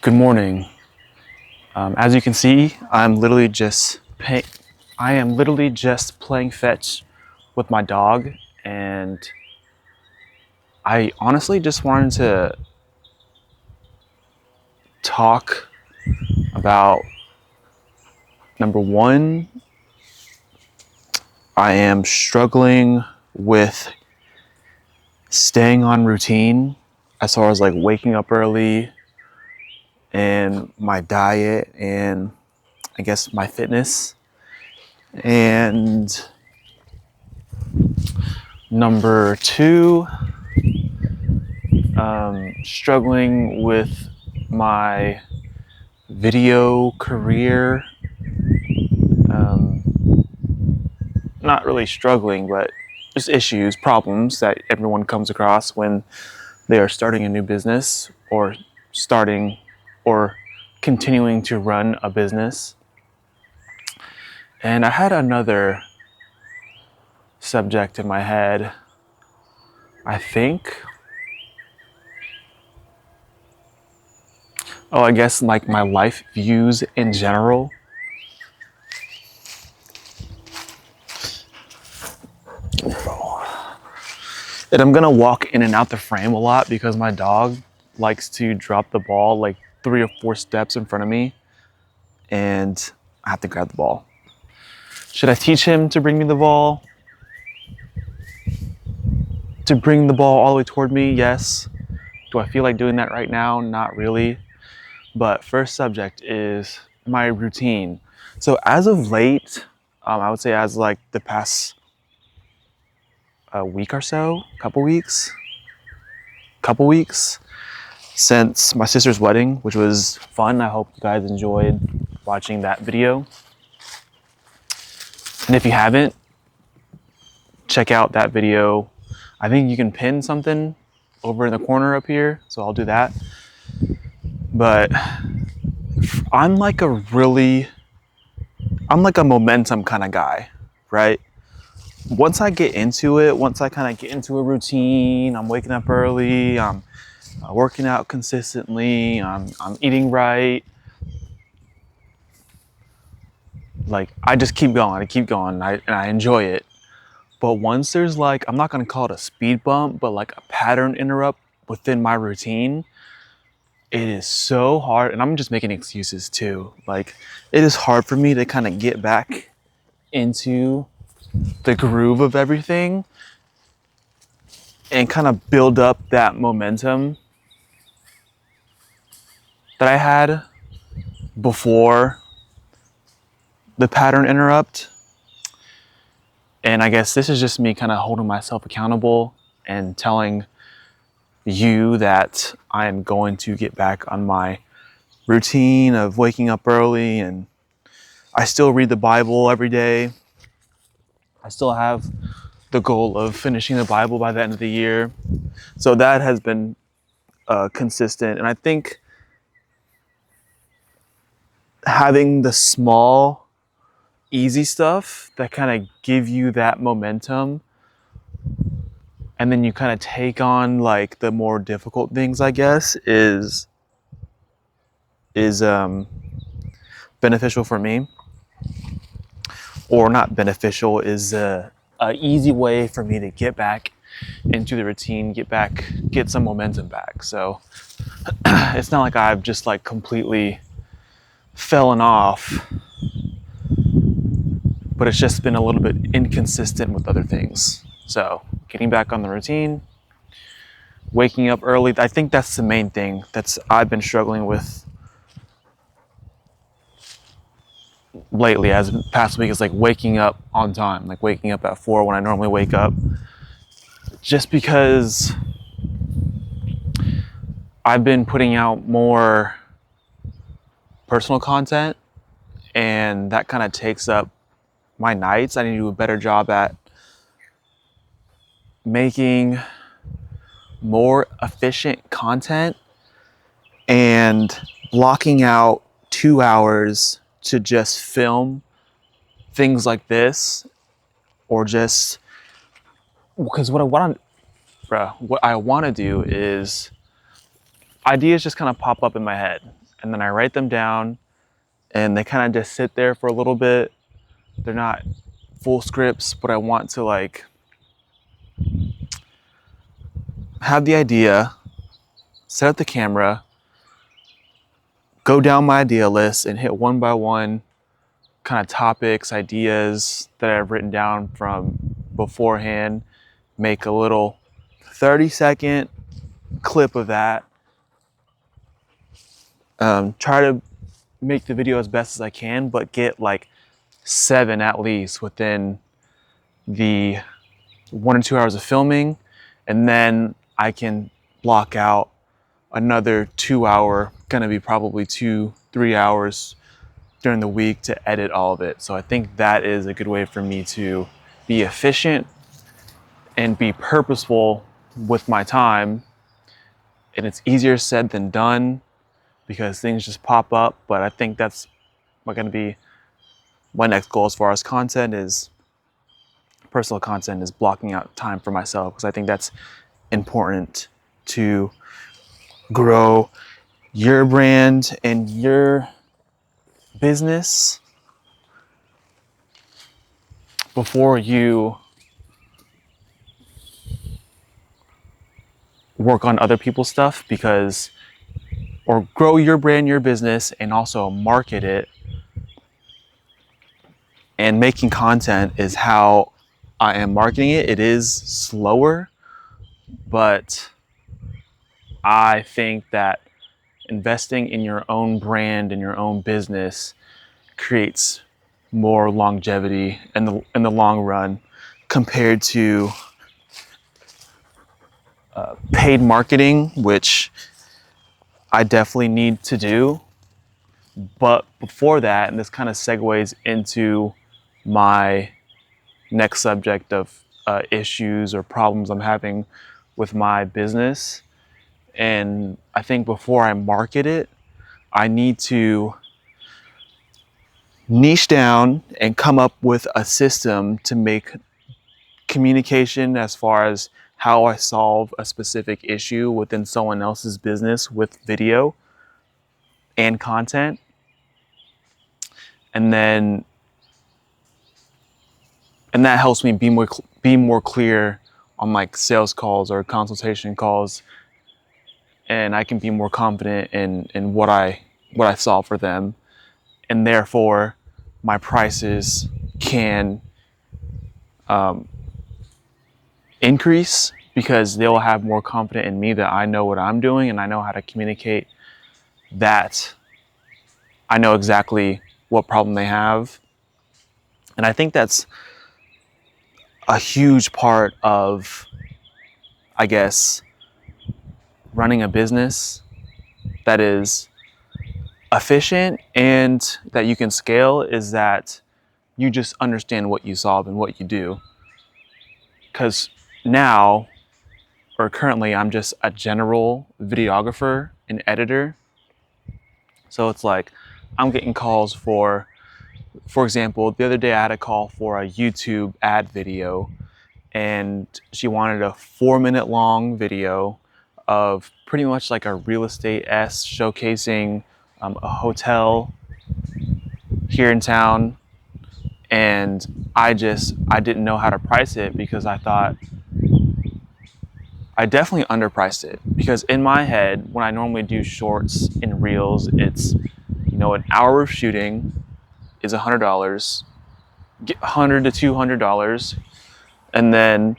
Good morning. As you can see, I am literally just playing fetch with my dog, and I honestly just wanted to talk about number one. I am struggling with staying on routine as far as like waking up early and my diet and I guess my fitness. And number two, struggling with my video career. Not really struggling, but just issues, problems that everyone comes across when they are starting a new business or starting or continuing to run a business. And I had another subject in my head, I think. I guess like my life views in general. And I'm gonna walk in and out the frame a lot because my dog likes to drop the ball like 3 or 4 steps in front of me, and I have to grab the ball. Should I teach him to bring me the ball? To bring the ball all the way toward me? Yes. Do I feel like doing that right now? Not really. But first subject is my routine. So as of late, I would say as like the past week or so, couple weeks since my sister's wedding, which was fun. I hope you guys enjoyed watching that video. And if you haven't, check out that video. I think you can pin something over in the corner up here, so I'll do that. But I'm like a momentum kind of guy, right? Once I get into it, once I kind of get into a routine, I'm waking up early, I'm working out consistently, I'm eating right. Like I just keep going, and I enjoy it. But once there's like, I'm not gonna call it a speed bump, but like a pattern interrupt within my routine, it is so hard, and I'm just making excuses too. Like it is hard for me to kind of get back into the groove of everything and kind of build up that momentum that I had before the pattern interrupt. And I guess this is just me kind of holding myself accountable and telling you that I am going to get back on my routine of waking up early, and I still read the Bible every day. I still have the goal of finishing the Bible by the end of the year. So that has been consistent. And I think having the small, easy stuff that kind of give you that momentum, and then you kind of take on like the more difficult things, I guess, is beneficial for me. Or not beneficial, is a easy way for me to get back into the routine, get some momentum back. So it's not like I've just like completely fallen off, but it's just been a little bit inconsistent with other things. So getting back on the routine, waking up early, I think that's the main thing that's I've been struggling with lately, as past week, is like waking up on time, like waking up at 4 when I normally wake up, just because I've been putting out more personal content, and that kind of takes up my nights. I need to do a better job at making more efficient content and blocking out 2 hours to just film things like this, or just because what I want to do is ideas just kind of pop up in my head, and then I write them down, and they kind of just sit there for a little bit. They're not full scripts, but I want to like have the idea, set up the camera, go down my idea list and hit one by one kind of topics, ideas that I've written down from beforehand, make a little 30-second clip of that. Try to make the video as best as I can, but get like 7 at least within the 1 or 2 hours of filming, and then I can block out another 2 hour, gonna be probably 2-3 hours during the week to edit all of it. So I think that is a good way for me to be efficient and be purposeful with my time. And it's easier said than done because things just pop up, but I think that's gonna be my next goal as far as content is personal content, is blocking out time for myself, because I think that's important to grow your brand and your business before you work on other people's stuff, because or grow your brand, your business, and also market it. And making content is how I am marketing it. It is slower, but I think that investing in your own brand and your own business creates more longevity in the long run compared to paid marketing, which I definitely need to do. But before that, and this kind of segues into my next subject of issues or problems I'm having with my business. And I think before I market it, I need to niche down and come up with a system to make communication as far as how I solve a specific issue within someone else's business with video and content. And that helps me be more clear on like sales calls or consultation calls, and I can be more confident in what I solve for them, and therefore my prices can increase because they'll have more confidence in me that I know what I'm doing and I know how to communicate that I know exactly what problem they have. And I think that's a huge part of, I guess, running a business that is efficient and that you can scale, is that you just understand what you solve and what you do. Because now, or currently, I'm just a general videographer and editor. So it's like I'm getting calls for example, the other day I had a call for a YouTube ad video, and she wanted a 4-minute long video of pretty much like a real estate-esque showcasing a hotel here in town. And I didn't know how to price it, because I thought I definitely underpriced it, because in my head, when I normally do shorts and reels, it's, an hour of shooting is $100, $100 to $200, and then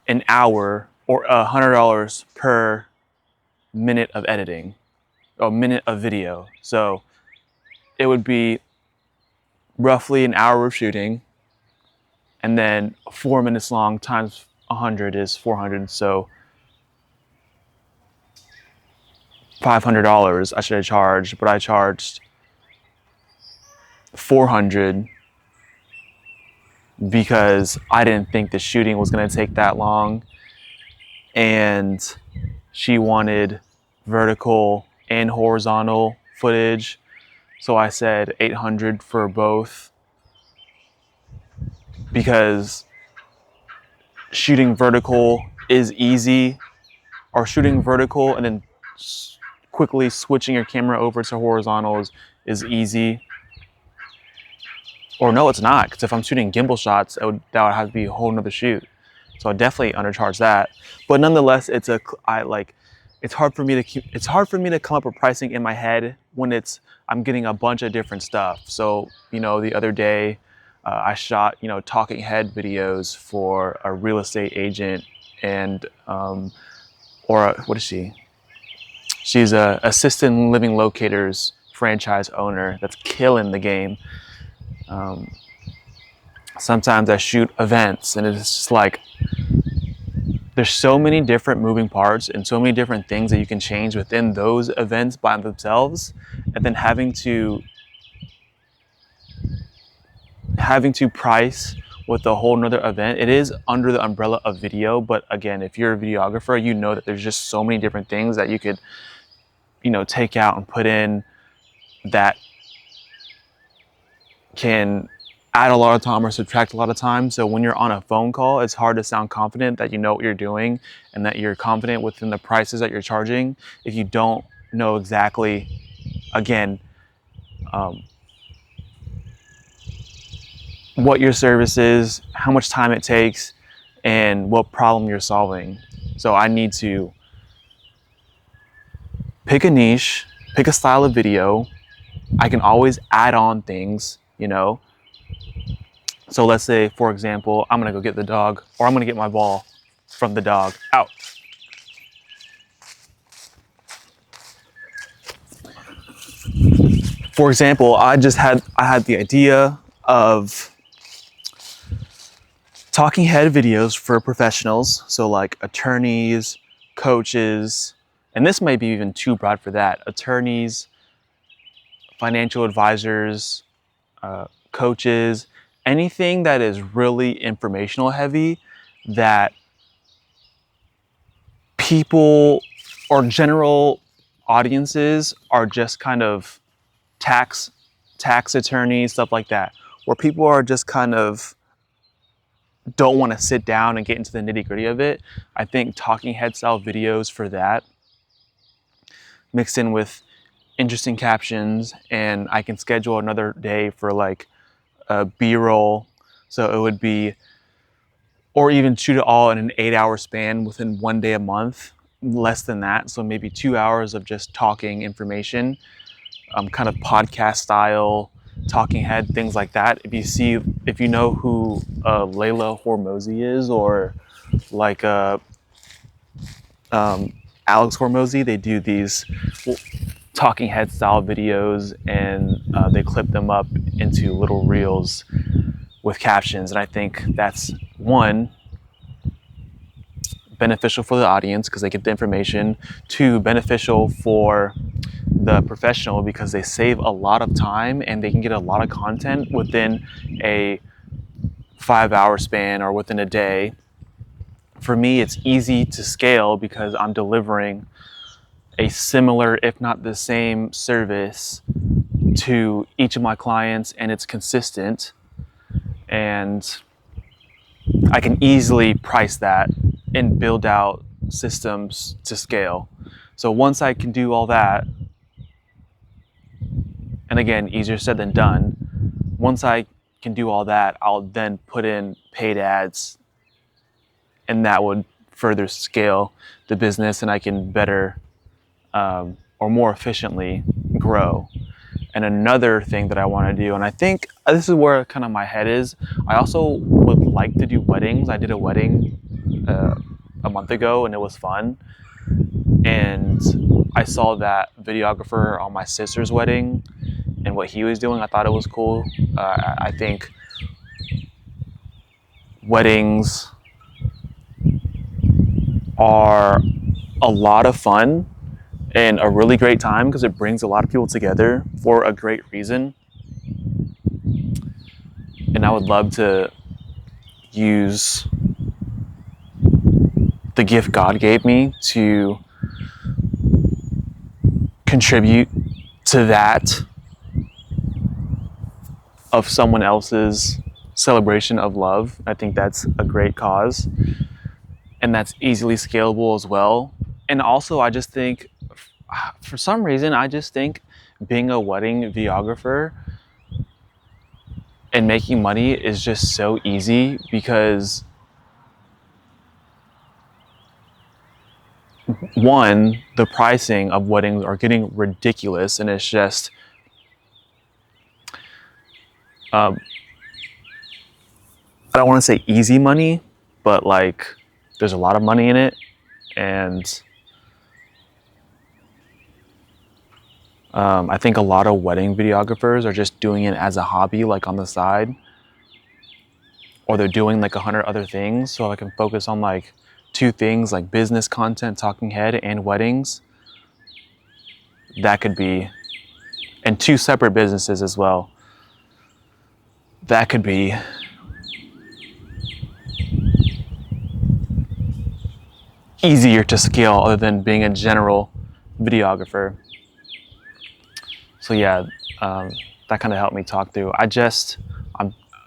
an hour or $100 per minute of editing, or minute of video. So it would be roughly an hour of shooting, and then 4 minutes long times 100 is 400. So $500 I should have charged, but I charged $400 because I didn't think the shooting was going to take that long. And she wanted vertical and horizontal footage, so I said $800 for both, because shooting vertical is easy, or shooting vertical and then quickly switching your camera over to horizontal is easy. Or no, it's not, because if I'm shooting gimbal shots, that would have to be a whole nother shoot. So I definitely undercharge that. But nonetheless, it's hard for me to come up with pricing in my head when I'm getting a bunch of different stuff. So, you know, the other day I shot, you know, talking head videos for a real estate agent, and what is she? She's a assisted living locators franchise owner that's killing the game. Sometimes I shoot events, and it's just like, there's so many different moving parts and so many different things that you can change within those events by themselves, and then having to price with a whole nother event. It is under the umbrella of video, but again, if you're a videographer, you know that there's just so many different things that you could, you know, take out and put in that can add a lot of time or subtract a lot of time. So when you're on a phone call, it's hard to sound confident that you know what you're doing and that you're confident within the prices that you're charging if you don't know exactly, again, what your service is, how much time it takes, and what problem you're solving. So I need to pick a niche, pick a style of video. I can always add on things, you know. So let's say, for example, I'm gonna go get the dog, or I'm gonna get my ball from the dog. Out. For example, I had the idea of talking head videos for professionals, so like attorneys, coaches, and this might be even too broad for that. Attorneys, financial advisors, coaches, anything that is really informational heavy that people or general audiences are just kind of tax attorneys, stuff like that, where people are just kind of don't want to sit down and get into the nitty-gritty of it. I think talking head style videos for that, mixed in with interesting captions, and I can schedule another day for like a B-roll. So it would be, or even shoot it all in an 8-hour span within one day a month, less than that. So maybe 2 hours of just talking information, kind of podcast style, talking head, things like that. If you know who Layla Hormozy is, or like Alex Hormozy, they do these talking head style videos, and they clip them up into little reels with captions. And I think that's, one, beneficial for the audience because they get the information. Two, beneficial for the professional because they save a lot of time and they can get a lot of content within a 5-hour span or within a day. For me, it's easy to scale because I'm delivering a similar, if not the same, service to each of my clients, and it's consistent, and I can easily price that and build out systems to scale. So once I can do all that, and again, easier said than done, once I can do all that, I'll then put in paid ads, and that would further scale the business, and I can better or more efficiently grow. And another thing that I want to do, and I think this is where kind of my head is, I also would like to do weddings. I did a wedding a month ago and it was fun. And I saw that videographer on my sister's wedding and what he was doing. I thought it was cool. I think weddings are a lot of fun and a really great time because it brings a lot of people together for a great reason. And I would love to use the gift God gave me to contribute to that of someone else's celebration of love. I think that's a great cause, and that's easily scalable as well. And also, I just think for some reason, I just think being a wedding videographer and making money is just so easy because one, the pricing of weddings are getting ridiculous, and it's just I don't want to say easy money, but like there's a lot of money in it. And I think a lot of wedding videographers are just doing it as a hobby, like on the side, or they're doing like 100 other things. So I can focus on like 2 things, like business content, talking head, and weddings. That could be, and 2 separate businesses as well. That could be easier to scale other than being a general videographer. So yeah, that kind of helped me talk through. This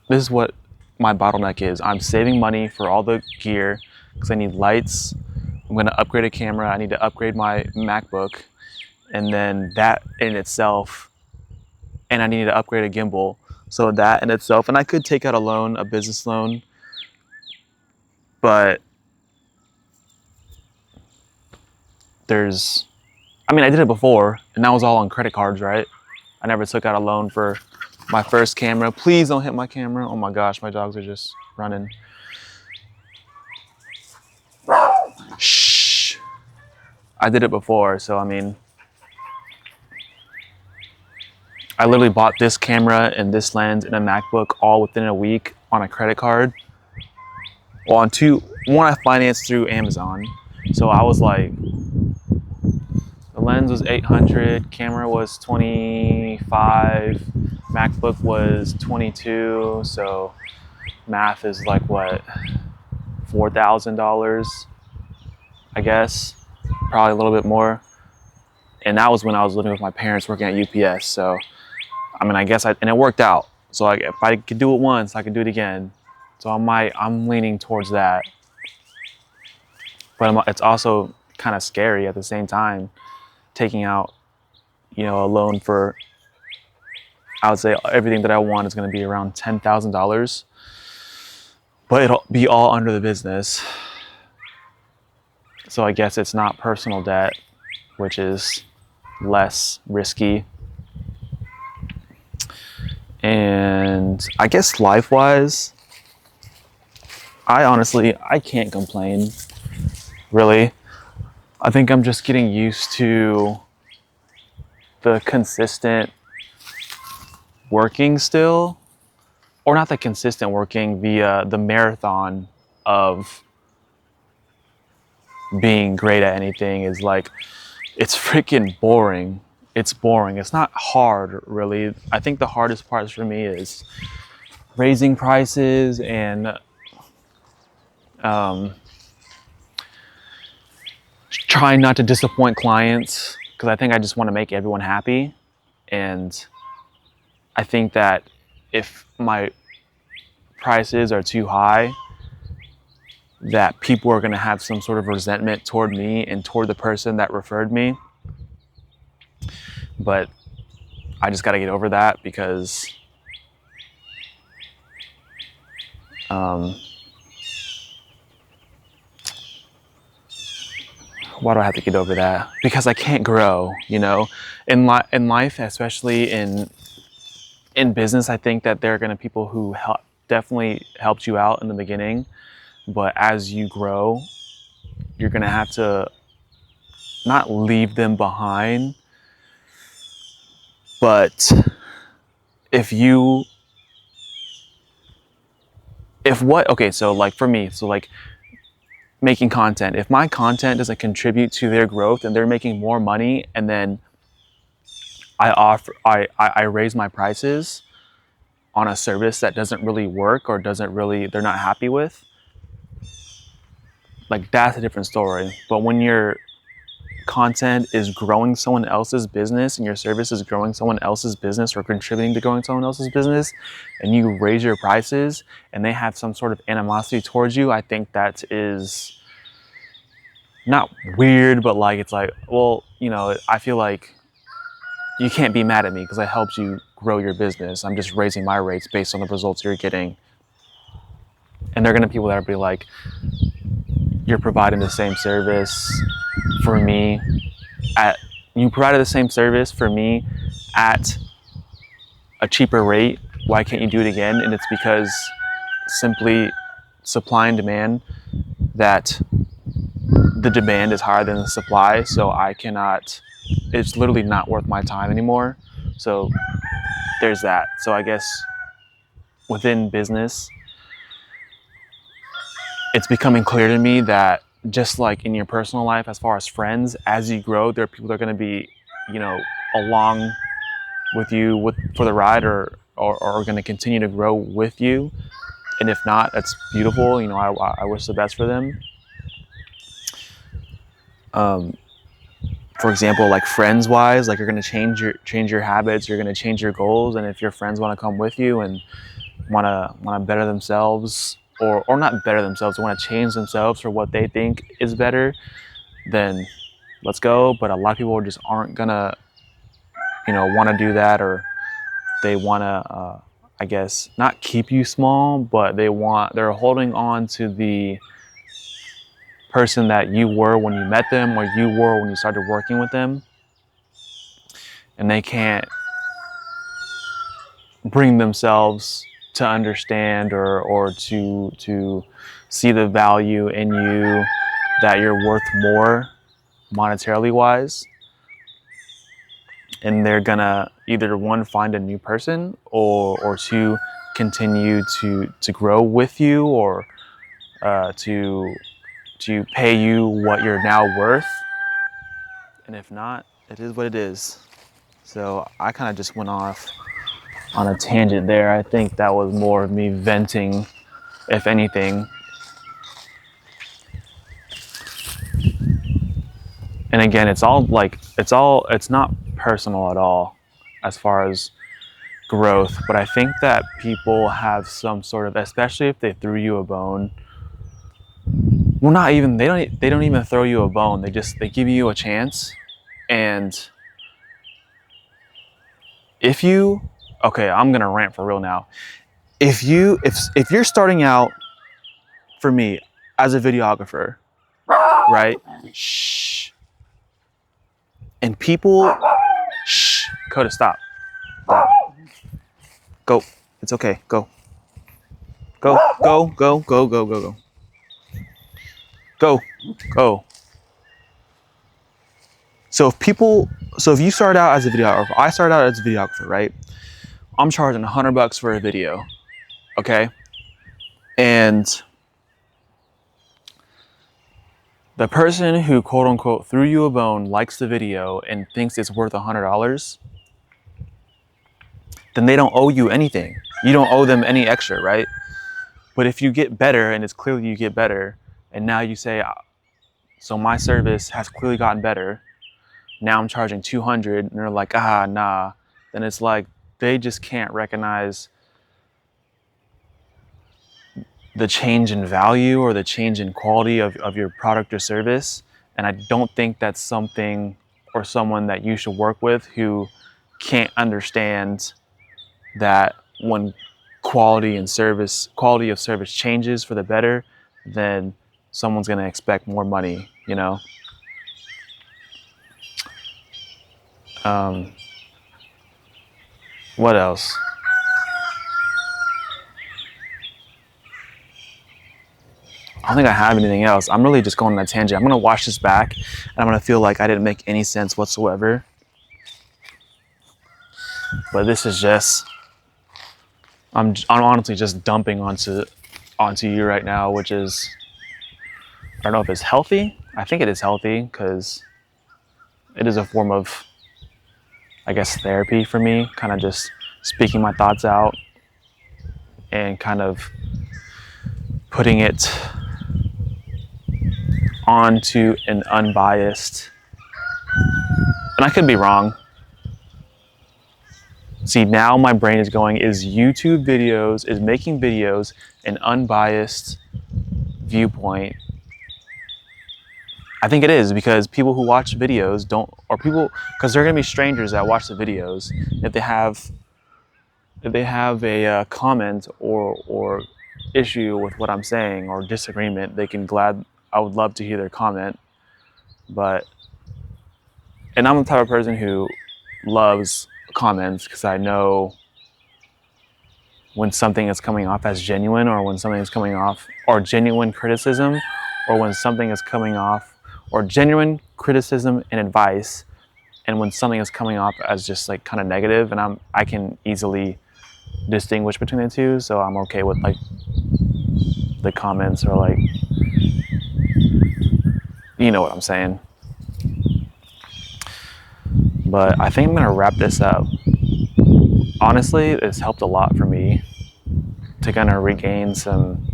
is what my bottleneck is. I'm saving money for all the gear because I need lights. I'm going to upgrade a camera. I need to upgrade my MacBook, and then that in itself, and I need to upgrade a gimbal. So that in itself, and I could take out a loan, a business loan, but I did it before, and that was all on credit cards, right? I never took out a loan for my first camera. Please don't hit my camera. Oh my gosh, my dogs are just running. Shh. I did it before, so I literally bought this camera and this lens and a MacBook all within a week on a credit card. Well, one I financed through Amazon. So I was like, the lens was $800, camera was $25, MacBook was $22. So math is like what, $4,000, I guess, probably a little bit more. And that was when I was living with my parents working at UPS. So I guess and it worked out. So like, if I could do it once, I could do it again. So I'm leaning towards that. But it's also kind of scary at the same time, taking out, a loan for, I would say everything that I want is going to be around $10,000. But it'll be all under the business. So I guess it's not personal debt, which is less risky. And I guess life-wise, I can't complain, really. I think I'm just getting used to the consistent working still, or not the consistent working, the marathon of being great at anything is like, it's freaking boring. It's boring. It's not hard, really. I think the hardest parts for me is raising prices and trying not to disappoint clients, because I think I just want to make everyone happy. And I think that if my prices are too high, that people are going to have some sort of resentment toward me and toward the person that referred me. But I just got to get over that because why do I have to get over that? Because I can't grow, in life, especially in business. I think that there are going to be people who definitely helped you out in the beginning, but as you grow, you're going to have to not leave them behind, but so like for me, so like making content, if my content doesn't contribute to their growth and they're making more money, and then I raise my prices on a service that doesn't really work or they're not happy with, like that's a different story. But when your content is growing someone else's business and your service is growing someone else's business or contributing to growing someone else's business, and you raise your prices and they have some sort of animosity towards you, I think that is not weird, but like, it's like, well, I feel like you can't be mad at me because I helped you grow your business. I'm just raising my rates based on the results you're getting. And there are going to be people that will be like, you're providing the same service for me you provided the same service for me at a cheaper rate. Why can't you do it again? And it's because simply supply and demand, that the demand is higher than the supply. So it's literally not worth my time anymore. So there's that. So I guess within business, it's becoming clear to me that just like in your personal life, as far as friends, as you grow, there are people that are going to be, along with you for the ride, or are going to continue to grow with you. And if not, that's beautiful. I wish the best for them. For example, like friends wise, like you're going to change your habits, you're going to change your goals. And if your friends want to come with you and want to better themselves, or not better themselves, want to change themselves for what they think is better, then let's go. But a lot of people just aren't gonna, want to do that, or they want to, I guess, not keep you small, but they're holding on to the person that you were when you met them, or you were when you started working with them, and they can't bring themselves to understand or to see the value in you, that you're worth more monetarily wise. And they're gonna either one, find a new person, or two, continue to grow with you, or to pay you what you're now worth. And if not, it is what it is. So I kind of just went off on a tangent there. I think that was more of me venting, if anything. And again, it's not personal at all as far as growth, but I think that people have some sort of, especially if they threw you a bone, well, not even, they don't even throw you a bone. They give you a chance. And okay, I'm gonna rant for real now. If you're starting out, for me, as a videographer, right? Shh. And people, shh, Coda, stop. Go. It's okay. Go. Go. Go. Go. Go. Go. Go. Go. Go. Go. So if you start out as a videographer, I started out as a videographer, right? I'm charging $100 for a video, okay? And the person who quote unquote threw you a bone likes the video and thinks it's worth $100, then they don't owe you anything. You don't owe them any extra, right? But if you get better, and it's clearly you get better, and now you say, so my service has clearly gotten better, now I'm charging $200, and they're like, nah, then it's like they just can't recognize the change in value or the change in quality of your product or service. And I don't think that's something or someone that you should work with who can't understand that when quality of service changes for the better, then someone's going to expect more money, What else? I don't think I have anything else. I'm really just going on a tangent. I'm going to watch this back, and I'm going to feel like I didn't make any sense whatsoever. But this is just, I'm honestly just dumping onto you right now, which is, I don't know if it's healthy. I think it is healthy because it is a form of, I guess, therapy for me, kind of just speaking my thoughts out and kind of putting it onto an unbiased, and I could be wrong. See, now my brain is going, is YouTube videos, is making videos an unbiased viewpoint I think it is, because people who watch videos don't, or people, because they're gonna be strangers that watch the videos. If they have a comment or issue with what I'm saying or disagreement, they can I would love to hear their comment. But, and I'm the type of person who loves comments, because I know when something is coming off as genuine, or when something is coming off, or genuine criticism, or when something is coming off, or genuine criticism and advice, and when something is coming off as just like kind of negative, and I can easily distinguish between the two, so I'm okay with like the comments, or like, you know what I'm saying. But I think I'm gonna wrap this up. Honestly, it's helped a lot for me to kind of regain some,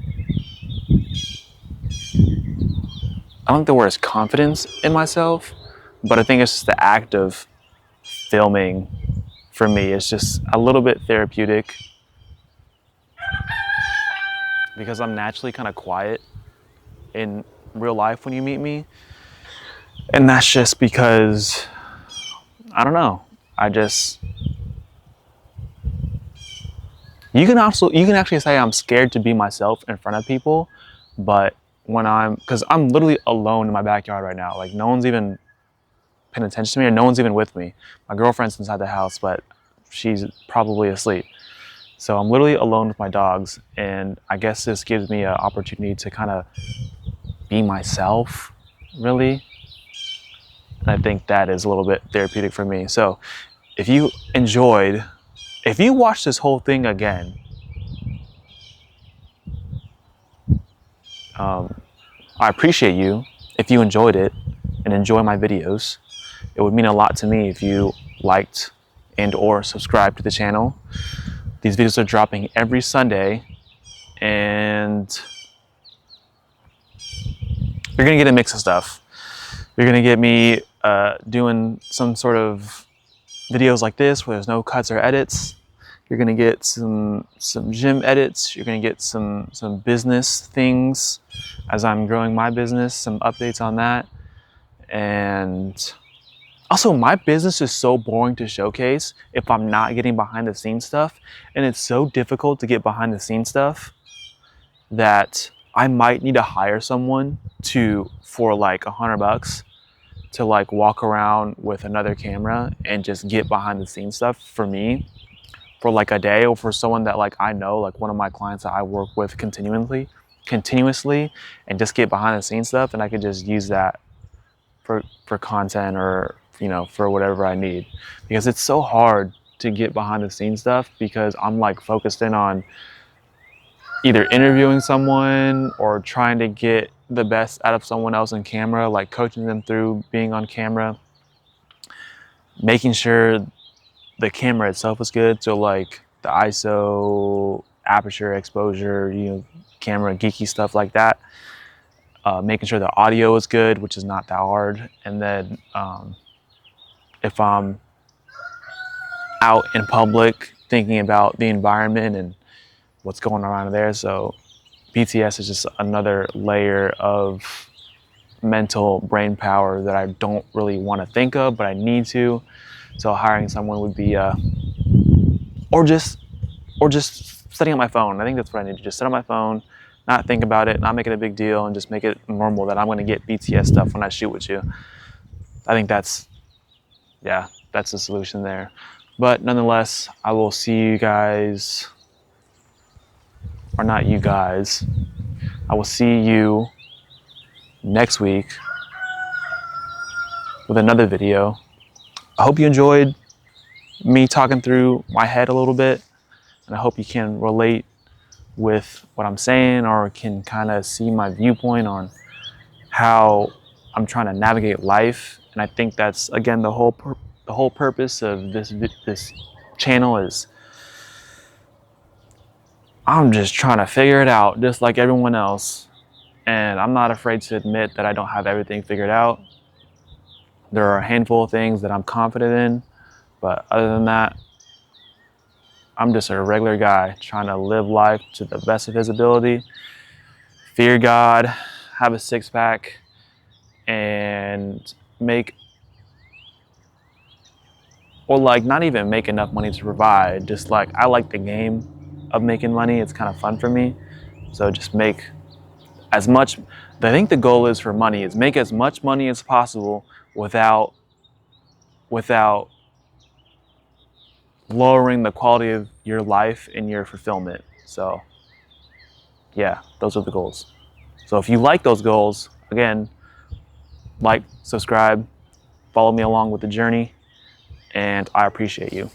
I don't think the word is confidence in myself, but I think it's just the act of filming for me. It's just a little bit therapeutic, because I'm naturally kind of quiet in real life when you meet me. And that's just because, I don't know, you can actually say I'm scared to be myself in front of people, but because I'm literally alone in my backyard right now, like no one's even paying attention to me, or no one's even with me. My girlfriend's inside the house, but she's probably asleep. So I'm literally alone with my dogs, and I guess this gives me an opportunity to kind of be myself, really. And I think that is a little bit therapeutic for me. So if you watch this whole thing again, I appreciate you if you enjoyed it and enjoy my videos. It would mean a lot to me if you liked and or subscribed to the channel. These videos are dropping every Sunday, and you're gonna get a mix of stuff. You're gonna get me doing some sort of videos like this where there's no cuts or edits. You're gonna get some gym edits. You're gonna get some business things as I'm growing my business, some updates on that. And also, my business is so boring to showcase if I'm not getting behind the scenes stuff. And it's so difficult to get behind the scenes stuff that I might need to hire someone for like $100 to like walk around with another camera and just get behind the scenes stuff for me for like a day, or for someone that like I know, like one of my clients that I work with continuously, and just get behind the scenes stuff, and I could just use that for content, or for whatever I need, because it's so hard to get behind the scenes stuff, because I'm like focused in on either interviewing someone or trying to get the best out of someone else in camera, like coaching them through being on camera, making sure the camera itself is good, so like the ISO, aperture, exposure, camera geeky stuff like that. Making sure the audio is good, which is not that hard. And then if I'm out in public, thinking about the environment and what's going around there. So BTS is just another layer of mental brain power that I don't really want to think of, but I need to. So hiring someone would be, or just setting up my phone. I think that's what I need to just set up my phone, not think about it, not make it a big deal, and just make it normal that I'm going to get BTS stuff when I shoot with you. I think that's the solution there. But nonetheless, I will see you guys, or not you guys, I will see you next week with another video. I hope you enjoyed me talking through my head a little bit, and I hope you can relate with what I'm saying, or can kind of see my viewpoint on how I'm trying to navigate life. And I think that's, again, the whole purpose of this channel is I'm just trying to figure it out, just like everyone else. And I'm not afraid to admit that I don't have everything figured out. There are a handful of things that I'm confident in, but other than that, I'm just a regular guy trying to live life to the best of his ability, fear God, have a six-pack, and make, or like not even make enough money to provide. Just like, I like the game of making money. It's kind of fun for me. So just make as much, I think the goal is for money is make as much money as possible without lowering the quality of your life and your fulfillment. So yeah, those are the goals. So if you like those goals, again, like, subscribe, follow me along with the journey, and I appreciate you.